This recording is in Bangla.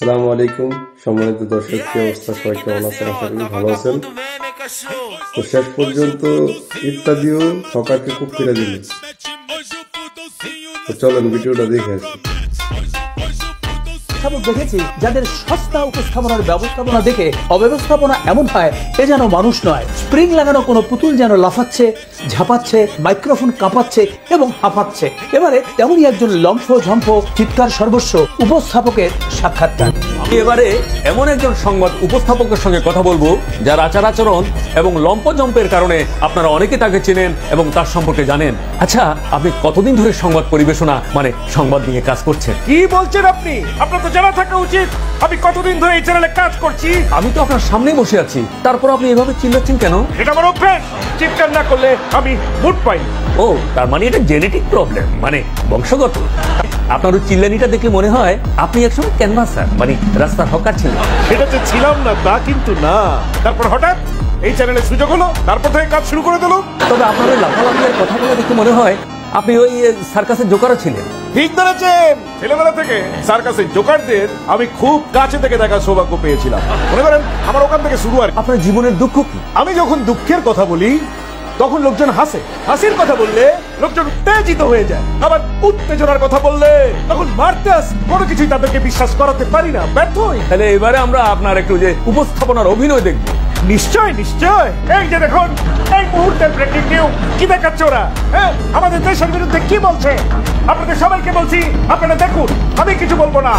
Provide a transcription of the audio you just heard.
আসসালামু আলাইকুম সম্মানিত দর্শক, কি অবস্থা? সবাই কেমন আছেন? আশা করি ভালো আছেন। তো শেষ পর্যন্ত ইত্যাদিও সকালকে খুব ফিরে দিল। তো চলেন ভিডিওটা দেখে আসি। দেখেছি যাদের সস্তা উপস্থাপনার ব্যবস্থাপনা দেখে অব্যবস্থাপনা এমন হয় এ যেন মানুষ নয়। স্প্রিং লাগানো কোনো পুতুল যেন লাফাচ্ছে, ঝাঁপাচ্ছে, মাইক্রোফোন কাঁপাচ্ছে এবং হাঁপাচ্ছে। এবারে তেমনই একজন লম্ফ ঝম্প চিৎকার সর্বস্ব উপস্থাপকের সাক্ষাৎকার। এবারে এমন একজন সংবাদ উপস্থাপকের সঙ্গে কথা বলবো যার আচার আচরণ এবং লম্পজম্পের কারণে আপনারা অনেকে তাকে চেনেন এবং তার সম্পর্কে জানেন। আচ্ছা, আপনি কতদিন ধরে সংবাদ পরিবেশনা সংবাদ নিয়ে কাজ করছেন? কি বলছেন আপনি? আপনার তো জানা থাকা উচিত আমি কতদিন ধরে এই চ্যানেলে কাজ করছি। আমি তো আপনার সামনেই বসে আছি, তারপর আপনি এভাবে চিল্লাচ্ছেন কেন? এটা আমার অভ্যাস, চিৎকার না করলে আমি মুড পাই। ও, তার মানে এটা জেনেটিক প্রবলেম, বংশগত। আপনার ওই চিল্লানিটা দেখে মনে হয় আপনি একসময় ক্যানভাসার রাস্তার হকার ছিলেন। সেটা যে ছিলাম না তা কিন্তু না। তারপর হঠাৎ এই চ্যানেলে সুযোগ হলো, তারপর থেকে কাজ শুরু করে দিল। তবে আপনার ওই লাফালাফির কথাগুলো দেখে মনে হয় আপনি ওই সার্কাসের জোকারও ছিলেন। ঠিক ধরেছেন, ছেলেবেলা থেকে সার্কাসের জোকারদের আমি খুব কাছে থেকে দেখার সৌভাগ্য পেয়েছিলাম। মনে করেন আমার ওখান থেকে শুরু। আর আপনার জীবনের দুঃখ কি? আমি যখন দুঃখের কথা বলি তখন লোকজন হাসে, হাসির কথা বললে লোকজন উত্তেজিত হয়ে যায়, আবার উত্তেজনার কথা বললে তখন মারতে আসে। কোনো কিছুই তাদেরকে বিশ্বাস করাতে পারি না, ব্যর্থ হই। তাহলে এবারে আমরা আপনার একটু যে উপস্থাপনার অভিনয় দেখব। নিশ্চয় নিশ্চয়। এই যে দেখুন, এই মুহূর্তে ব্রেকিং নিউজ কি দেখাচ্ছে ওরা। হ্যাঁ, আমাদের দেশের বিরুদ্ধে কি বলছে। আপনাদের সবাইকে বলছি, আপনারা দেখুন, আমি কিছু বলবো না।